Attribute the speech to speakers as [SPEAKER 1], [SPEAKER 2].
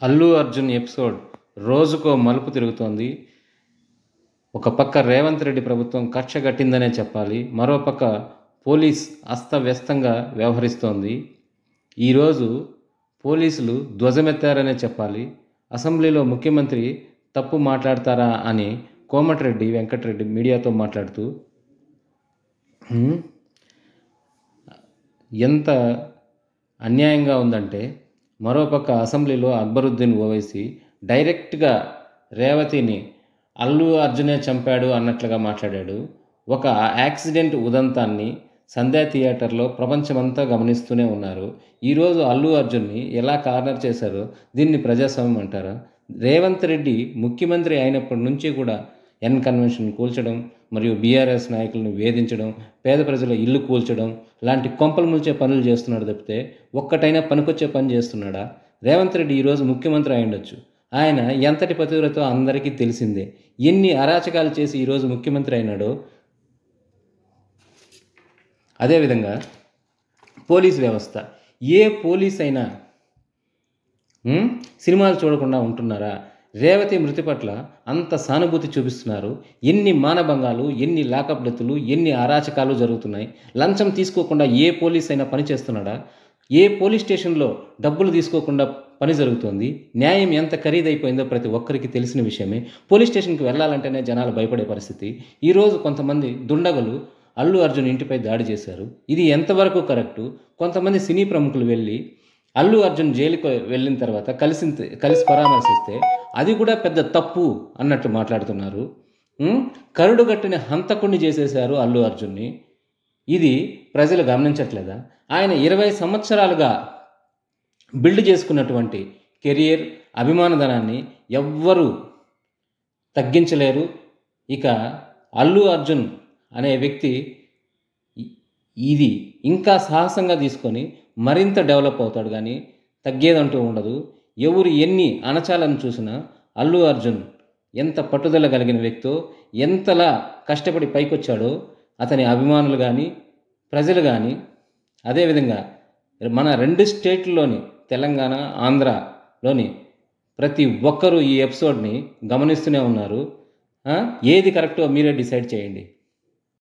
[SPEAKER 1] Allu Arjun episode రోజుకో మలుపు తిరుగుతోంది. ఒక పక్క రేవంత్ రెడ్డి ప్రభుత్వం కక్ష కట్టిందనే చెప్పాలి. మరోపక్క పోలీస్ అస్తవ్యస్తంగా వ్యవహరిస్తోంది. ఈరోజు పోలీసులు ధ్వజమెత్తారనే చెప్పాలి. అసెంబ్లీలో ముఖ్యమంత్రి తప్పు మాట్లాడతారా అని కోమటిరెడ్డి వెంకటరెడ్డి మీడియాతో మాట్లాడుతూ ఎంత అన్యాయంగా ఉందంటే, మరోపక్క అసెంబ్లీలో అక్బరుద్దీన్ ఓవైసీ డైరెక్ట్గా రేవతిని అల్లు అర్జునే చంపాడు అన్నట్లుగా మాట్లాడాడు. ఒక యాక్సిడెంట్ ఉదంతాన్ని సంధ్యా థియేటర్లో ప్రపంచమంతా గమనిస్తూనే ఉన్నారు. ఈరోజు అల్లు అర్జున్ని ఎలా కార్నర్ చేశారో దీన్ని ప్రజాస్వామ్యం అంటారా? రేవంత్ రెడ్డి ముఖ్యమంత్రి అయినప్పటి నుంచి కూడా ఎన్ కన్వెన్షన్ కూల్చడం, మరియు బీఆర్ఎస్ నాయకులను వేధించడం, పేద ప్రజల ఇల్లు కూల్చడం లాంటి కొంపలు ముల్చే పనులు చేస్తున్నాడు తప్పితే ఒక్కటైనా పనికొచ్చే పని చేస్తున్నాడా? రేవంత్ రెడ్డి ఈరోజు ముఖ్యమంత్రి అయి ఉండొచ్చు. ఆయన ఎంతటి పతివ్రతో అందరికీ తెలిసిందే. ఎన్ని అరాచకాలు చేసి ఈరోజు ముఖ్యమంత్రి అయినాడో. అదేవిధంగా పోలీస్ వ్యవస్థ, ఏ పోలీస్ అయినా సినిమాలు చూడకుండా ఉంటున్నారా? రేవతి మృతి పట్ల అంత సానుభూతి చూపిస్తున్నారు. ఎన్ని మానభంగాలు, ఎన్ని లాకప్ డెత్తులు, ఎన్ని అరాచకాలు జరుగుతున్నాయి. లంచం తీసుకోకుండా ఏ పోలీస్ అయినా పని చేస్తున్నాడా? ఏ పోలీస్ స్టేషన్లో డబ్బులు తీసుకోకుండా పని జరుగుతోంది? న్యాయం ఎంత ఖరీదైపోయిందో ప్రతి ఒక్కరికి తెలిసిన విషయమే. పోలీస్ స్టేషన్కి వెళ్ళాలంటేనే జనాలు భయపడే పరిస్థితి. ఈరోజు కొంతమంది దుండగులు అల్లు అర్జున్ ఇంటిపై దాడి చేశారు. ఇది ఎంతవరకు కరెక్టు? కొంతమంది సినీ ప్రముఖులు వెళ్ళి అల్లు అర్జున్ జైలుకు వెళ్ళిన తర్వాత కలిసి పరామర్శిస్తే అది కూడా పెద్ద తప్పు అన్నట్టు మాట్లాడుతున్నారు. కరుడుగట్టిన హంతకుణ్ణి చేసేశారు అల్లు అర్జున్ని. ఇది ప్రజలు గమనించట్లేదా? ఆయన 20 సంవత్సరాలుగా బిల్డ్ చేసుకున్నటువంటి కెరియర్, అభిమానధనాన్ని ఎవ్వరూ తగ్గించలేరు. ఇక అల్లు అర్జున్ అనే వ్యక్తి ఇది ఇంకా సాహసంగా తీసుకొని మరింత డెవలప్ అవుతాడు, కానీ తగ్గేదంటూ ఉండదు. ఎవరు ఎన్ని అణచాలను చూసినా అల్లు అర్జున్ ఎంత పట్టుదల కలిగిన వ్యక్తో, ఎంతలా కష్టపడి పైకొచ్చాడో అతని అభిమానులు కానీ, ప్రజలు కానీ, అదేవిధంగా మన 2 స్టేట్లలోని తెలంగాణ, ఆంధ్రాలోని ప్రతి ఒక్కరూ ఈ ఎపిసోడ్ని గమనిస్తూనే ఉన్నారు. ఏది కరెక్టో మీరే డిసైడ్ చేయండి.